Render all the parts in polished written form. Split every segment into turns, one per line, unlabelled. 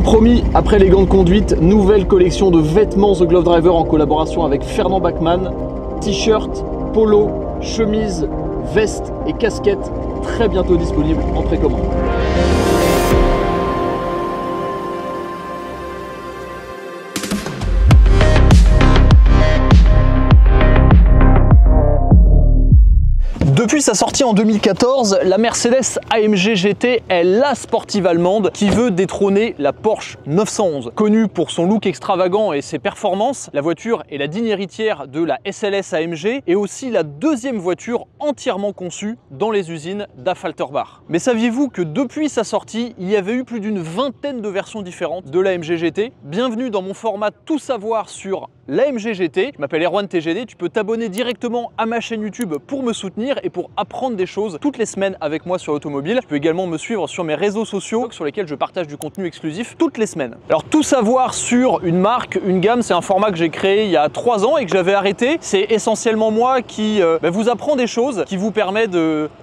Comme promis, après les gants de conduite, nouvelle collection de vêtements The Glove Driver en collaboration avec Fernand Bachmann. T-shirt, polo, chemise, veste et casquette très bientôt disponibles en précommande. Depuis sa sortie en 2014, la Mercedes AMG GT est la sportive allemande qui veut détrôner la Porsche 911. Connue pour son look extravagant et ses performances, la voiture est la digne héritière de la SLS AMG et aussi la deuxième voiture entièrement conçue dans les usines d'Affalterbach. Mais saviez-vous que depuis sa sortie, il y avait eu plus d'une vingtaine de versions différentes de l'AMG GT? Bienvenue dans mon format Tout savoir sur l'AMG GT. Je m'appelle Erwan TGD, tu peux t'abonner directement à ma chaîne YouTube pour me soutenir et pour apprendre des choses toutes les semaines avec moi sur l'automobile. Tu peux également me suivre sur mes réseaux sociaux sur lesquels je partage du contenu exclusif toutes les semaines. Alors tout savoir sur une marque, une gamme, c'est un format que j'ai créé il y a 3 ans et que j'avais arrêté. C'est essentiellement moi qui vous apprend des choses, qui vous permet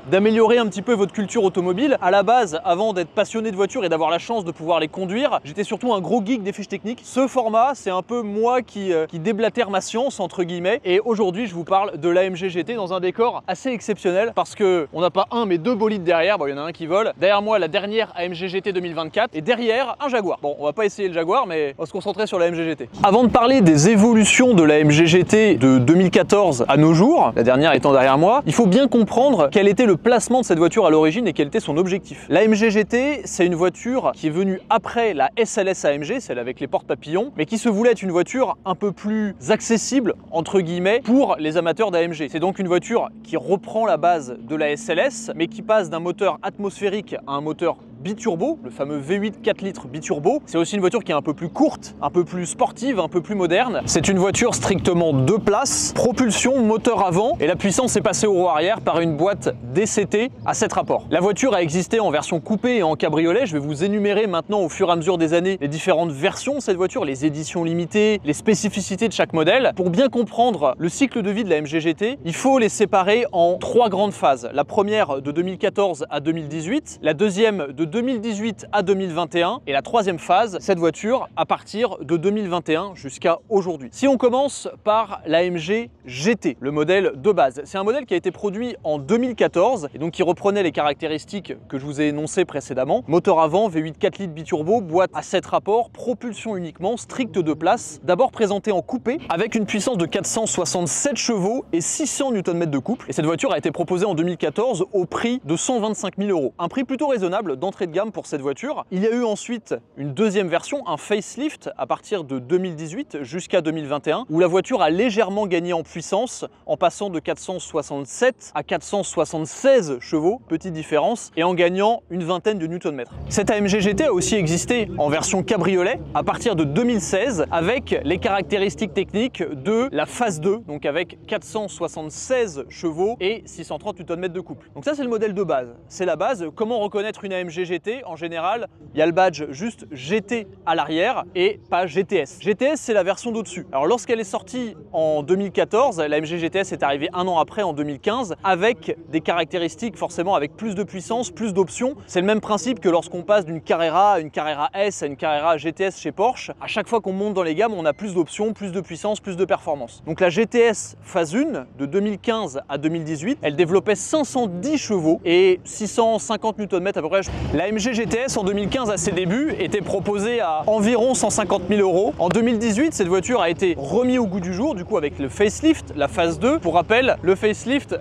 d'améliorer un petit peu votre culture automobile. À la base, avant d'être passionné de voitures et d'avoir la chance de pouvoir les conduire, j'étais surtout un gros geek des fiches techniques. Ce format, c'est un peu moi qui déblatère ma science entre guillemets, et aujourd'hui je vous parle de l'AMG GT dans un décor assez exceptionnel parce que on n'a pas un mais deux bolides derrière. Bon, il y en a un qui vole. Derrière moi, la dernière AMG GT 2024 et derrière un Jaguar. Bon, on va pas essayer le Jaguar, mais on va se concentrer sur l'AMG GT. Avant de parler des évolutions de l'AMG GT de 2014 à nos jours, la dernière étant derrière moi, il faut bien comprendre quel était le placement de cette voiture à l'origine et quel était son objectif. L'AMG GT, c'est une voiture qui est venue après la SLS AMG, celle avec les portes papillons, mais qui se voulait être une voiture un peu plus accessible entre guillemets pour les amateurs d'AMG. C'est donc une voiture qui reprend la base de la SLS mais qui passe d'un moteur atmosphérique à un moteur biturbo, le fameux V8 4 litres biturbo. C'est aussi une voiture qui est un peu plus courte, un peu plus sportive, un peu plus moderne. C'est une voiture strictement 2 places, propulsion, moteur avant, et la puissance est passée au roue arrière par une boîte DCT à 7 rapports. La voiture a existé en version coupée et en cabriolet. Je vais vous énumérer maintenant au fur et à mesure des années les différentes versions de cette voiture, les éditions limitées, les spécificités de chaque modèle. Pour bien comprendre le cycle de vie de la AMG GT, il faut les séparer en 3 grandes phases. La première de 2014 à 2018, la deuxième de 2018 à 2021 et la troisième phase, cette voiture à partir de 2021 jusqu'à aujourd'hui. Si on commence par l'AMG GT, le modèle de base, c'est un modèle qui a été produit en 2014 et donc qui reprenait les caractéristiques que je vous ai énoncées précédemment. Moteur avant, V8 4 litres biturbo, boîte à 7 rapports, propulsion uniquement, strict 2 places, d'abord présenté en coupé avec une puissance de 467 chevaux et 600 Nm de couple. Et cette voiture a été proposée en 2014 au prix de 125 000 €. Un prix plutôt raisonnable d'entrée de gamme pour cette voiture. Il y a eu ensuite une deuxième version, un facelift à partir de 2018 jusqu'à 2021 où la voiture a légèrement gagné en puissance en passant de 467 à 476 chevaux, petite différence, et en gagnant une vingtaine de Nm. Cette AMG GT a aussi existé en version cabriolet à partir de 2016 avec les caractéristiques techniques de la phase 2, donc avec 476 chevaux et 630 Nm de couple. Donc ça c'est le modèle de base, c'est la base. Comment reconnaître une AMG GT? En général, il y a le badge juste GT à l'arrière et pas GTS. GTS c'est la version d'au-dessus. Alors lorsqu'elle est sortie en 2014, l'AMG GTS est arrivée un an après en 2015 avec des caractéristiques forcément avec plus de puissance, plus d'options. C'est le même principe que lorsqu'on passe d'une Carrera à une Carrera S à une Carrera GTS chez Porsche. À chaque fois qu'on monte dans les gammes, on a plus d'options, plus de puissance, plus de performance. Donc la GTS phase 1 de 2015 à 2018, elle développait 510 chevaux et 650 Nm à peu près. L'AMG GTS en 2015 à ses débuts était proposée à environ 150 000 €. En 2018, cette voiture a été remise au goût du jour, du coup avec le facelift, la phase 2. Pour rappel, le facelift,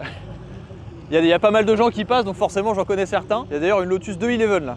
il y a pas mal de gens qui passent, donc forcément j'en connais certains. Il y a d'ailleurs une Lotus 211 là.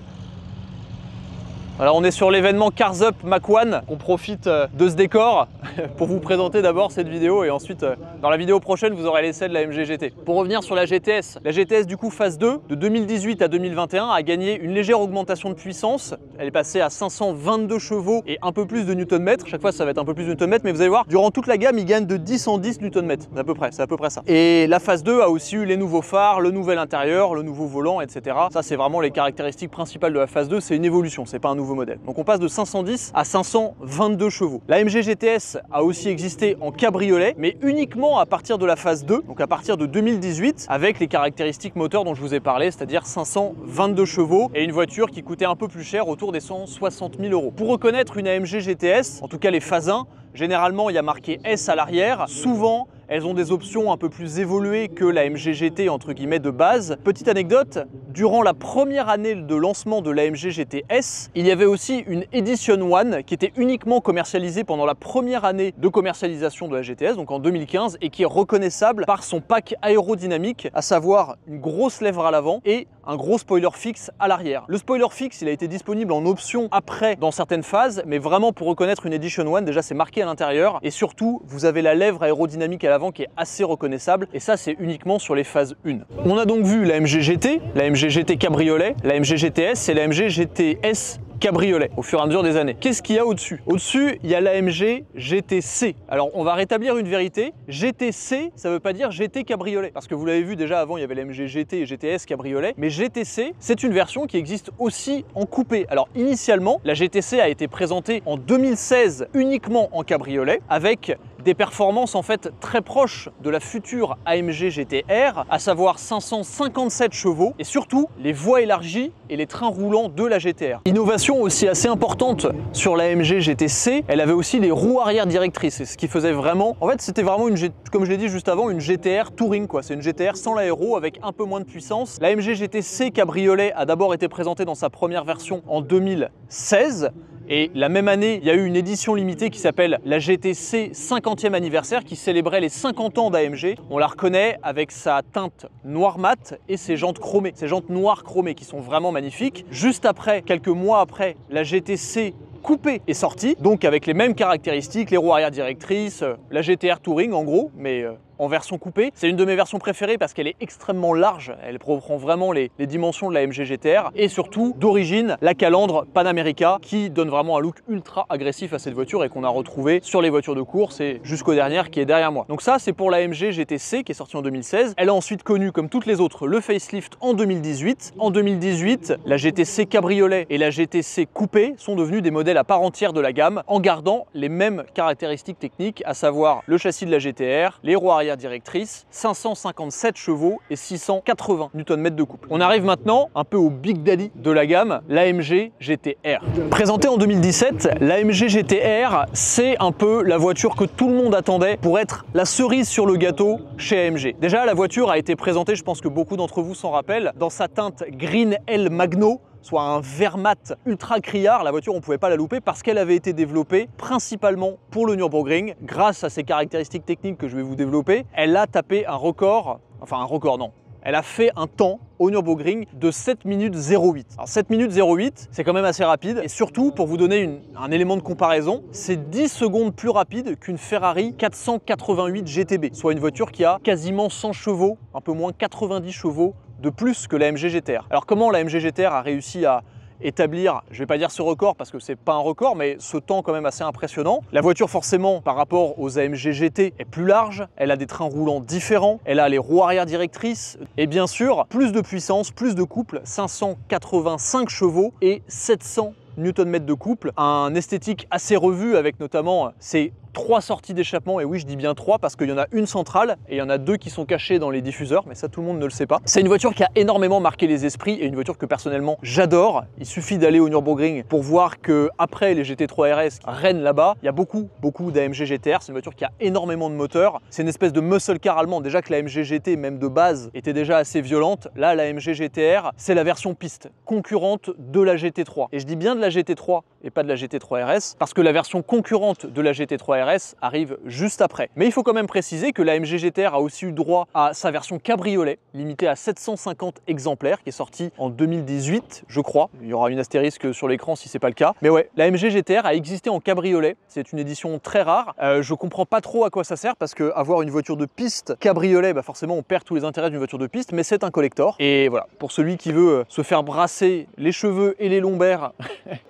Alors on est sur l'événement Cars Up Mach1, on profite de ce décor pour vous présenter d'abord cette vidéo et ensuite dans la vidéo prochaine vous aurez l'essai de la AMG GT. Pour revenir sur la GTS du coup phase 2 de 2018 à 2021 a gagné une légère augmentation de puissance. Elle est passée à 522 chevaux et un peu plus de Nm. Chaque fois ça va être un peu plus de Nm, mais vous allez voir, durant toute la gamme il gagne de 10 en 10 Nm à peu près, c'est à peu près ça. Et la phase 2 a aussi eu les nouveaux phares, le nouvel intérieur, le nouveau volant, etc. Ça c'est vraiment les caractéristiques principales de la phase 2, c'est une évolution, c'est pas un nouveau nouveau modèle. Donc on passe de 510 à 522 chevaux. L'AMG GTS a aussi existé en cabriolet, mais uniquement à partir de la phase 2, donc à partir de 2018, avec les caractéristiques moteurs dont je vous ai parlé, c'est-à-dire 522 chevaux et une voiture qui coûtait un peu plus cher, autour des 160 000 euros. Pour reconnaître une AMG GTS, en tout cas les phases 1, généralement il y a marqué S à l'arrière. Souvent, elles ont des options un peu plus évoluées que la AMG GT entre guillemets de base. Petite anecdote, durant la première année de lancement de l'AMG GTS, il y avait aussi une Edition One qui était uniquement commercialisée pendant la première année de commercialisation de la GTS, donc en 2015, et qui est reconnaissable par son pack aérodynamique, à savoir une grosse lèvre à l'avant et un gros spoiler fixe à l'arrière. Le spoiler fixe, il a été disponible en option après dans certaines phases, mais vraiment pour reconnaître une Edition One, déjà c'est marqué à l'intérieur, et surtout vous avez la lèvre aérodynamique à l'avant qui est assez reconnaissable, et ça c'est uniquement sur les phases 1. On a donc vu l'AMG GT, l'AMG GT Cabriolet, l'AMG GTS et l'AMG GTS cabriolet au fur et à mesure des années. Qu'est-ce qu'il y a au-dessus? Au-dessus, il y a l'AMG GTC. Alors, on va rétablir une vérité. GTC, ça ne veut pas dire GT cabriolet. Parce que vous l'avez vu déjà avant, il y avait l'AMG GT et GTS cabriolet. Mais GTC, c'est une version qui existe aussi en coupé. Alors, initialement, la GTC a été présentée en 2016 uniquement en cabriolet, avec des performances en fait très proches de la future AMG GT-R, à savoir 557 chevaux et surtout les voies élargies et les trains roulants de la GT-R. Innovation aussi assez importante sur l'AMG GTC, elle avait aussi les roues arrière directrices, ce qui faisait vraiment, en fait c'était vraiment comme je l'ai dit juste avant, une GT-R touring quoi, c'est une GT-R sans l'aéro avec un peu moins de puissance. L'AMG GTC cabriolet a d'abord été présentée dans sa première version en 2016. Et la même année, il y a eu une édition limitée qui s'appelle la GTC 50e anniversaire qui célébrait les 50 ans d'AMG. On la reconnaît avec sa teinte noir mat et ses jantes chromées, ces jantes noires chromées qui sont vraiment magnifiques. Juste après, quelques mois après, la GTC coupé est sortie, donc avec les mêmes caractéristiques, les roues arrière directrices, la GT-R Touring en gros, mais en version coupée. C'est une de mes versions préférées parce qu'elle est extrêmement large, elle reprend vraiment les dimensions de la AMG GT-R et surtout d'origine la calandre Panamerica qui donne vraiment un look ultra agressif à cette voiture et qu'on a retrouvé sur les voitures de course et jusqu'aux dernières qui est derrière moi. Donc ça c'est pour la AMG GTC qui est sortie en 2016. Elle a ensuite connu comme toutes les autres le facelift en 2018. En 2018, la GTC Cabriolet et la GTC Coupé sont devenus des modèles à part entière de la gamme en gardant les mêmes caractéristiques techniques, à savoir le châssis de la GT-R, les roues arrière directrice, 557 chevaux et 680 Nm de couple. On arrive maintenant un peu au Big Daddy de la gamme, l'AMG GT-R. Présentée en 2017, l'AMG GT-R, c'est un peu la voiture que tout le monde attendait pour être la cerise sur le gâteau chez AMG. Déjà, la voiture a été présentée, je pense que beaucoup d'entre vous s'en rappellent, dans sa teinte Green L Magno, soit un vert mat ultra criard. La voiture, on ne pouvait pas la louper parce qu'elle avait été développée principalement pour le Nürburgring. Grâce à ses caractéristiques techniques que je vais vous développer, elle a tapé un record, enfin un record non, elle a fait un temps au Nürburgring de 7 minutes 08. Alors 7 minutes 08, c'est quand même assez rapide et surtout, pour vous donner un élément de comparaison, c'est 10 secondes plus rapide qu'une Ferrari 488 GTB, soit une voiture qui a quasiment 100 chevaux, un peu moins 90 chevaux de plus que la AMG GT-R. Alors comment la AMG GT-R a réussi à établir, je vais pas dire ce record parce que c'est pas un record, mais ce temps quand même assez impressionnant. La voiture forcément par rapport aux AMG GT est plus large, elle a des trains roulants différents, elle a les roues arrière directrices et bien sûr plus de puissance, plus de couple, 585 chevaux et 700 Nm de couple, un esthétique assez revu avec notamment ces 3 sorties d'échappement, et oui je dis bien 3 parce qu'il y en a une centrale et il y en a 2 qui sont cachées dans les diffuseurs, mais ça tout le monde ne le sait pas. C'est une voiture qui a énormément marqué les esprits et une voiture que personnellement j'adore. Il suffit d'aller au Nürburgring pour voir que après les GT3 RS règnent là-bas, il y a beaucoup d'AMG GT-R. C'est une voiture qui a énormément de moteur, c'est une espèce de muscle car allemand. Déjà que la AMG GT même de base était déjà assez violente, là la AMG GT-R c'est la version piste concurrente de la GT3, et je dis bien de la GT3 et pas de la GT3 RS parce que la version concurrente de la GT3 RS arrive juste après. Mais il faut quand même préciser que la AMG GT-R a aussi eu droit à sa version cabriolet, limitée à 750 exemplaires, qui est sortie en 2018, je crois. Il y aura une astérisque sur l'écran si c'est pas le cas. Mais ouais, la AMG GT-R a existé en cabriolet. C'est une édition très rare. Je comprends pas trop à quoi ça sert parce que avoir une voiture de piste cabriolet, bah forcément on perd tous les intérêts d'une voiture de piste, mais c'est un collector. Et voilà, pour celui qui veut se faire brasser les cheveux et les lombaires,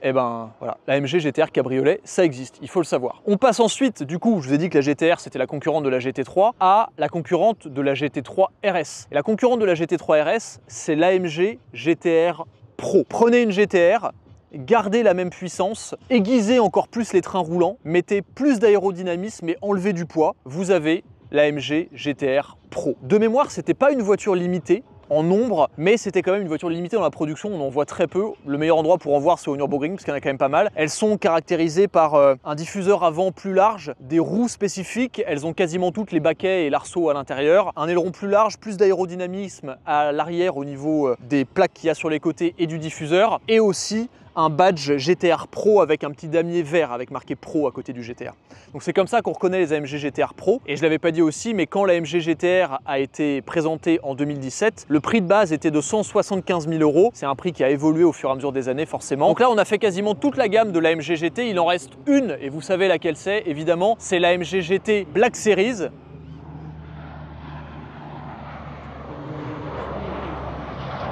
et ben voilà, la AMG GT-R cabriolet, ça existe, il faut le savoir. On passe ensuite, du coup, je vous ai dit que la GT-R c'était la concurrente de la GT3, à la concurrente de la GT3 RS. Et la concurrente de la GT3 RS, c'est l'AMG GT-R Pro. Prenez une GT-R, garder la même puissance, aiguiser encore plus les trains roulants, mettez plus d'aérodynamisme et enlevez du poids, vous avez l'AMG GT-R Pro. De mémoire, c'était pas une voiture limitée en nombre, mais c'était quand même une voiture limitée dans la production, on en voit très peu. Le meilleur endroit pour en voir, c'est au Nürburgring, parce qu'il y en a quand même pas mal. Elles sont caractérisées par un diffuseur avant plus large, des roues spécifiques, elles ont quasiment toutes les baquets et l'arceau à l'intérieur, un aileron plus large, plus d'aérodynamisme à l'arrière au niveau des plaques qu'il y a sur les côtés et du diffuseur, et aussi un badge GT-R Pro avec un petit damier vert avec marqué Pro à côté du GT-R. Donc c'est comme ça qu'on reconnaît les AMG GT-R Pro. Et je ne l'avais pas dit aussi, mais quand l'AMG GT-R a été présentée en 2017, le prix de base était de 175 000 €. C'est un prix qui a évolué au fur et à mesure des années forcément. Donc là on a fait quasiment toute la gamme de l'AMG GT, il en reste une, et vous savez laquelle c'est, évidemment, c'est l'AMG GT Black Series.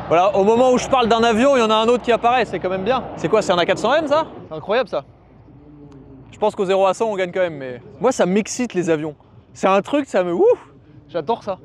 Voilà, au moment où je parle d'un avion, il y en a un autre qui apparaît, c'est quand même bien. C'est quoi, c'est un A400M ça? C'est incroyable ça. Je pense qu'au 0 à 100 on gagne quand même, mais moi ça m'excite les avions. C'est un truc, ça me... Ouf, j'adore ça.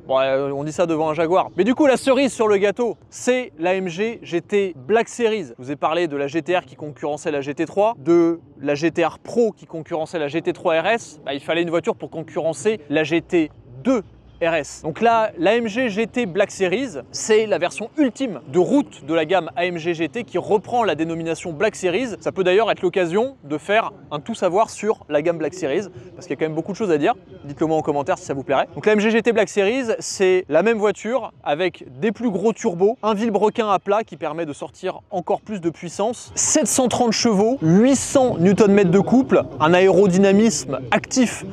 Bon, on dit ça devant un Jaguar. Mais du coup, la cerise sur le gâteau, c'est l'AMG GT Black Series. Je vous ai parlé de la GT-R qui concurrençait la GT3, de la GT-R Pro qui concurrençait la GT3 RS. Bah, il fallait une voiture pour concurrencer la GT2 RS. Donc là, l'AMG GT Black Series, c'est la version ultime de route de la gamme AMG GT qui reprend la dénomination Black Series. Ça peut d'ailleurs être l'occasion de faire un tout savoir sur la gamme Black Series, parce qu'il y a quand même beaucoup de choses à dire. Dites-le moi en commentaire si ça vous plairait. Donc l'AMG GT Black Series, c'est la même voiture avec des plus gros turbos, un vilebrequin à plat qui permet de sortir encore plus de puissance, 730 chevaux, 800 Nm de couple, un aérodynamisme actif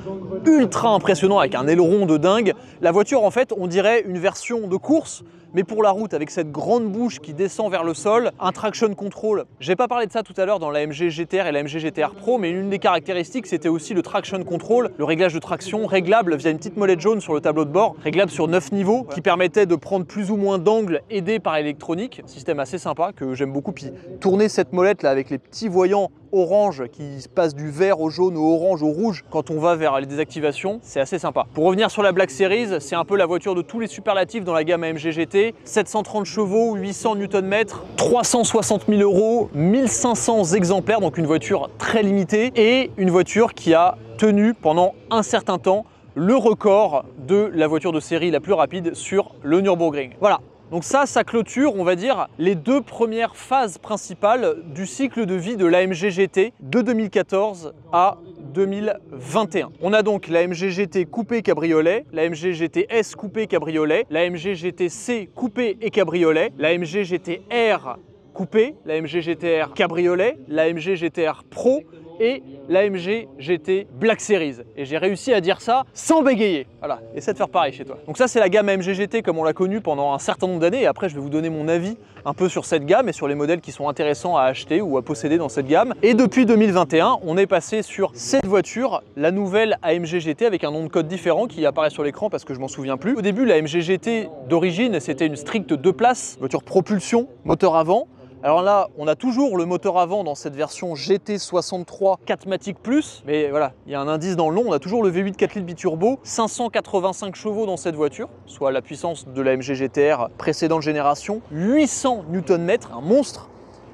ultra impressionnant avec un aileron de dingue. La voiture, en fait, on dirait une version de course, mais pour la route, avec cette grande bouche qui descend vers le sol, un traction control. J'ai pas parlé de ça tout à l'heure dans l'AMG GT-R et l'AMG GT-R Pro, mais une des caractéristiques, c'était aussi le traction control, le réglage de traction réglable via une petite molette jaune sur le tableau de bord, réglable sur 9 niveaux, qui permettait de prendre plus ou moins d'angle aidé par l'électronique. Système assez sympa que j'aime beaucoup. Puis tourner cette molette là avec les petits voyants orange qui passe du vert au jaune, au orange, au rouge quand on va vers les désactivations, c'est assez sympa. Pour revenir sur la Black Series, c'est un peu la voiture de tous les superlatifs dans la gamme AMG GT. 730 chevaux, 800 Nm, 360 000 €, 1500 exemplaires, donc une voiture très limitée et une voiture qui a tenu pendant un certain temps le record de la voiture de série la plus rapide sur le Nürburgring. Voilà. Donc ça clôture, on va dire, les deux premières phases principales du cycle de vie de l'AMG GT de 2014 à 2021. On a donc l'AMG GT coupé cabriolet, l'AMG GT S coupé cabriolet, l'AMG GT C coupé et cabriolet, l'AMG GT R coupé, l'AMG GT-R cabriolet, l'AMG GT-R Pro et l'AMG GT Black Series. Et j'ai réussi à dire ça sans bégayer. Voilà, essaie de faire pareil chez toi. Donc ça, c'est la gamme AMG GT comme on l'a connue pendant un certain nombre d'années. Et après, je vais vous donner mon avis un peu sur cette gamme et sur les modèles qui sont intéressants à acheter ou à posséder dans cette gamme. Et depuis 2021, on est passé sur cette voiture, la nouvelle AMG GT avec un nom de code différent qui apparaît sur l'écran parce que je m'en souviens plus. Au début, la AMG GT d'origine, c'était une stricte 2 places, voiture propulsion, moteur avant. Alors là, on a toujours le moteur avant dans cette version GT63 4MATIC Plus, mais voilà, il y a un indice dans le nom, on a toujours le V8 4 litres biturbo, 585 chevaux dans cette voiture, soit la puissance de la AMG GT-R précédente génération, 800 Nm, un monstre,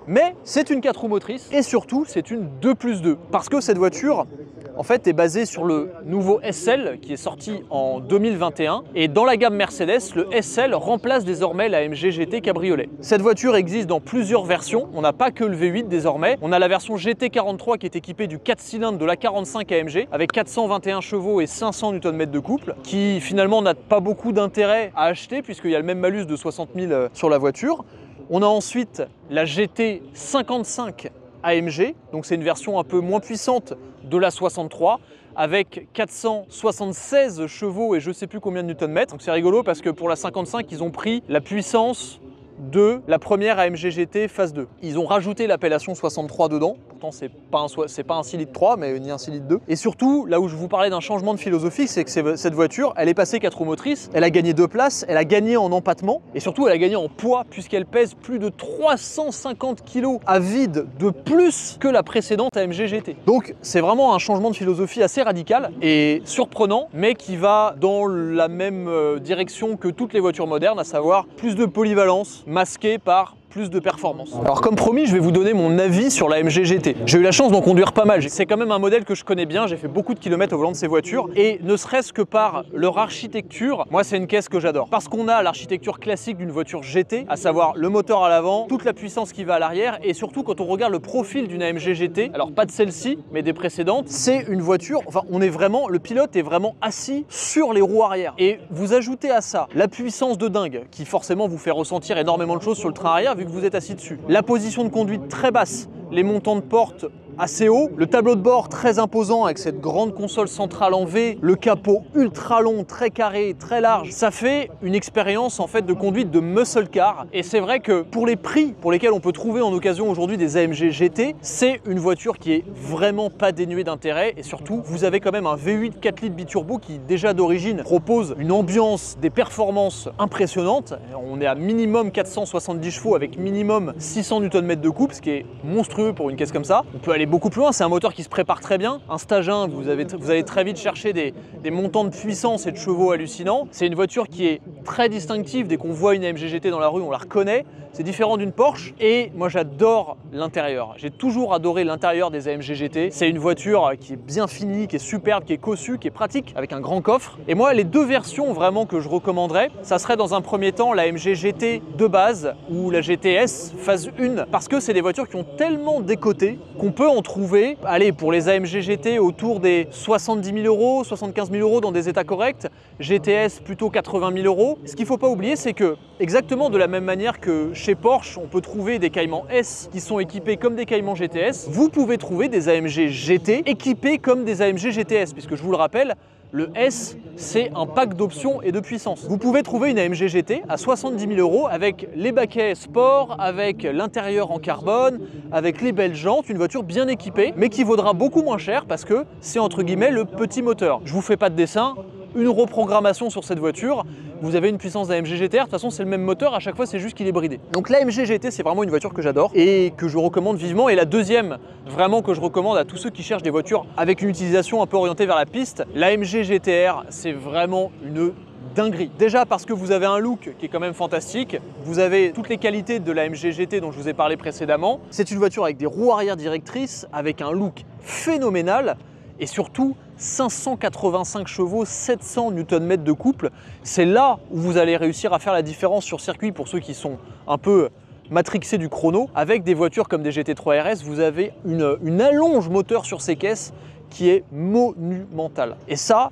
mais c'est une 4 roues motrices et surtout c'est une 2+2, parce que cette voiture, en fait, est basée sur le nouveau SL qui est sorti en 2021 et dans la gamme Mercedes, le SL remplace désormais la AMG GT Cabriolet. Cette voiture existe dans plusieurs versions, on n'a pas que le V8 désormais, on a la version GT43 qui est équipée du 4 cylindres de la 45 AMG avec 421 chevaux et 500 Nm de couple qui finalement n'a pas beaucoup d'intérêt à acheter puisqu'il y a le même malus de 60 000 sur la voiture. On a ensuite la GT55 AMG, donc c'est une version un peu moins puissante de la 63 avec 476 chevaux et je sais plus combien de Nm. Donc c'est rigolo parce que pour la 55, ils ont pris la puissance de la première AMG GT phase 2. Ils ont rajouté l'appellation 63 dedans, pourtant c'est pas un 6 litres 3 mais ni un 6 litres 2. Et surtout, là où je vous parlais d'un changement de philosophie, c'est que cette voiture, elle est passée 4 roues motrices, elle a gagné 2 places, elle a gagné en empattement et surtout elle a gagné en poids puisqu'elle pèse plus de 350 kg à vide de plus que la précédente AMG GT. Donc c'est vraiment un changement de philosophie assez radical et surprenant, mais qui va dans la même direction que toutes les voitures modernes, à savoir plus de polyvalence, masqué par plus de performance. Alors comme promis, je vais vous donner mon avis sur la AMG GT. J'ai eu la chance d'en conduire pas mal. C'est quand même un modèle que je connais bien, j'ai fait beaucoup de kilomètres au volant de ces voitures et ne serait-ce que par leur architecture, moi c'est une caisse que j'adore. Parce qu'on a l'architecture classique d'une voiture GT, à savoir le moteur à l'avant, toute la puissance qui va à l'arrière et surtout quand on regarde le profil d'une AMG GT, alors pas de celle-ci mais des précédentes, c'est une voiture, enfin on est vraiment, le pilote est vraiment assis sur les roues arrière. Et vous ajoutez à ça la puissance de dingue qui forcément vous fait ressentir énormément de choses sur le train arrière vu que vous êtes assis dessus. La position de conduite très basse, les montants de porte assez haut, le tableau de bord très imposant avec cette grande console centrale en V, le capot ultra long, très carré, très large, ça fait une expérience en fait de conduite de muscle car et c'est vrai que pour les prix pour lesquels on peut trouver en occasion aujourd'hui des AMG GT, c'est une voiture qui est vraiment pas dénuée d'intérêt et surtout vous avez quand même un V8 4 litres biturbo qui déjà d'origine propose une ambiance, des performances impressionnantes. On est à minimum 470 chevaux avec minimum 600 Nm de couple, ce qui est monstrueux pour une caisse comme ça. On peut aller beaucoup plus loin, c'est un moteur qui se prépare très bien. Un stage 1, vous allez très vite chercher des montants de puissance et de chevaux hallucinants. C'est une voiture qui est très distinctive. Dès qu'on voit une AMG GT dans la rue, on la reconnaît. C'est différent d'une Porsche et moi j'adore l'intérieur. J'ai toujours adoré l'intérieur des AMG GT. C'est une voiture qui est bien finie, qui est superbe, qui est cossue, qui est pratique, avec un grand coffre. Et moi, les deux versions vraiment que je recommanderais, ça serait dans un premier temps la AMG GT de base ou la GTS phase 1 parce que c'est des voitures qui ont tellement décoté qu'on peut en trouver, allez, pour les AMG GT autour des 70 000 euros, 75 000 euros dans des états corrects, GTS plutôt 80 000 euros. Ce qu'il ne faut pas oublier, c'est que exactement de la même manière que chez Porsche, on peut trouver des Cayman S qui sont équipés comme des Cayman GTS, vous pouvez trouver des AMG GT équipés comme des AMG GTS, puisque je vous le rappelle, le S, c'est un pack d'options et de puissance. Vous pouvez trouver une AMG GT à 70 000 euros avec les baquets sport, avec l'intérieur en carbone, avec les belles jantes, une voiture bien équipée, mais qui vaudra beaucoup moins cher parce que c'est entre guillemets le petit moteur. Je vous fais pas de dessin, une reprogrammation sur cette voiture, vous avez une puissance d'AMG GTR, de toute façon c'est le même moteur, à chaque fois c'est juste qu'il est bridé. Donc l'AMG GT c'est vraiment une voiture que j'adore et que je recommande vivement. Et la deuxième vraiment que je recommande à tous ceux qui cherchent des voitures avec une utilisation un peu orientée vers la piste, l'AMG GTR c'est vraiment une dinguerie. Déjà parce que vous avez un look qui est quand même fantastique, vous avez toutes les qualités de l'AMG GT dont je vous ai parlé précédemment. C'est une voiture avec des roues arrière directrices, avec un look phénoménal et surtout 585 chevaux, 700 Nm de couple. C'est là où vous allez réussir à faire la différence sur circuit pour ceux qui sont un peu matrixés du chrono. Avec des voitures comme des GT3 RS, vous avez une allonge moteur sur ces caisses qui est monumentale. Et ça,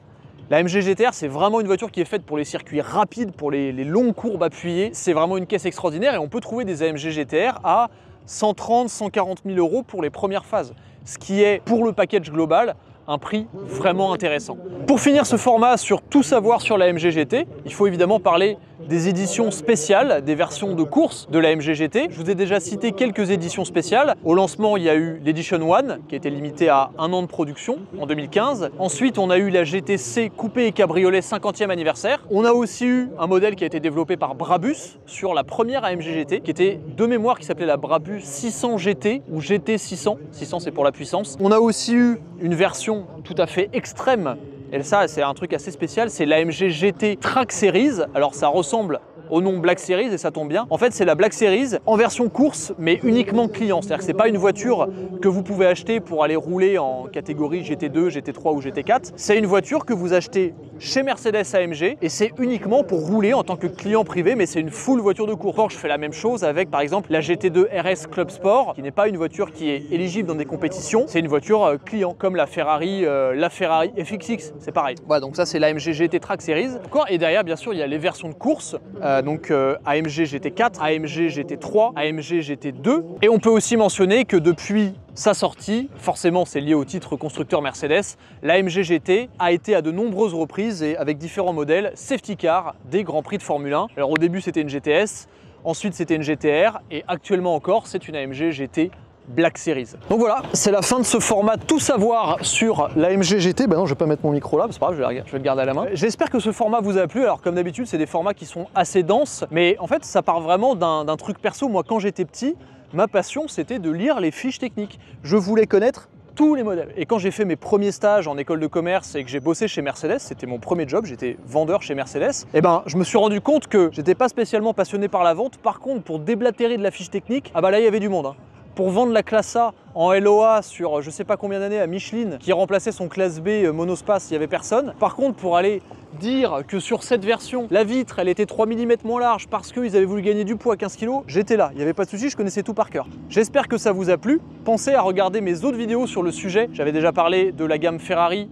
la AMG GTR, c'est vraiment une voiture qui est faite pour les circuits rapides, pour les longues courbes appuyées. C'est vraiment une caisse extraordinaire et on peut trouver des AMG GTR à 130 000 140 000 euros pour les premières phases, ce qui est pour le package global un prix vraiment intéressant. Pour finir ce format sur tout savoir sur la AMG GT, il faut évidemment parler des éditions spéciales, des versions de course de la AMG GT. Je vous ai déjà cité quelques éditions spéciales. Au lancement, il y a eu l'Edition 1 qui a été limitée à 1 an de production en 2015. Ensuite, on a eu la GTC coupé et cabriolet 50e anniversaire. On a aussi eu un modèle qui a été développé par Brabus sur la première AMG GT qui était de mémoire qui s'appelait la Brabus 600 GT ou GT 600. 600 c'est pour la puissance. On a aussi eu une version tout à fait extrême. Et ça, c'est un truc assez spécial, c'est l'AMG GT Track Series. Alors ça ressemble au nom Black Series et ça tombe bien. En fait, c'est la Black Series en version course, mais uniquement client. C'est-à-dire que c'est pas une voiture que vous pouvez acheter pour aller rouler en catégorie GT2, GT3 ou GT4. C'est une voiture que vous achetez chez Mercedes AMG et c'est uniquement pour rouler en tant que client privé, mais c'est une full voiture de course. Porsche fait la même chose avec, par exemple, la GT2 RS Club Sport, qui n'est pas une voiture qui est éligible dans des compétitions. C'est une voiture client, comme la Ferrari FXX. C'est pareil. Voilà, donc ça, c'est l'AMG GT Track Series. Et derrière, bien sûr, il y a les versions de course. AMG GT4, AMG GT3, AMG GT2. Et on peut aussi mentionner que depuis sa sortie, forcément c'est lié au titre constructeur Mercedes, l'AMG GT a été à de nombreuses reprises et avec différents modèles safety car des Grands Prix de Formule 1. Alors au début c'était une GTS, ensuite c'était une GTR et actuellement encore c'est une AMG GT Black Series. Donc voilà, c'est la fin de ce format tout savoir sur l'AMG GT. Ben non, je vais pas mettre mon micro là, c'est pas grave, je vais le garder à la main. J'espère que ce format vous a plu. Alors comme d'habitude, c'est des formats qui sont assez denses, mais en fait, ça part vraiment d'un truc perso. Moi, quand j'étais petit, ma passion, c'était de lire les fiches techniques. Je voulais connaître tous les modèles. Et quand j'ai fait mes premiers stages en école de commerce et que j'ai bossé chez Mercedes, c'était mon premier job, j'étais vendeur chez Mercedes, et ben je me suis rendu compte que j'étais pas spécialement passionné par la vente. Par contre, pour déblatérer de la fiche technique, ah bah là il y avait du monde, hein. Pour vendre la classe A en LOA sur je sais pas combien d'années à Michelin, qui remplaçait son classe B monospace, il n'y avait personne. Par contre, pour aller dire que sur cette version, la vitre, elle était 3 mm moins large parce qu'ils avaient voulu gagner du poids à 15 kg, j'étais là, il n'y avait pas de souci, je connaissais tout par cœur. J'espère que ça vous a plu. Pensez à regarder mes autres vidéos sur le sujet. J'avais déjà parlé de la gamme Ferrari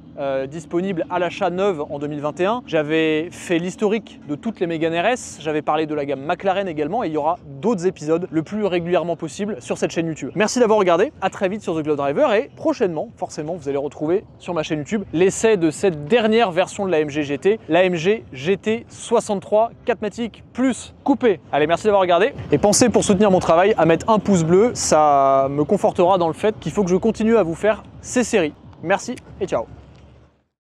disponible à l'achat neuve en 2021. J'avais fait l'historique de toutes les Mégane RS. J'avais parlé de la gamme McLaren également et il y aura d'autres épisodes le plus régulièrement possible sur cette chaîne YouTube. Merci d'avoir regardé, à très vite sur The Globe Driver et prochainement, forcément, vous allez retrouver sur ma chaîne YouTube l'essai de cette dernière version de l'AMG GT, l'AMG GT 63 4MATIC plus coupé. Allez, merci d'avoir regardé et pensez pour soutenir mon travail à mettre un pouce bleu, ça me confortera dans le fait qu'il faut que je continue à vous faire ces séries. Merci et ciao.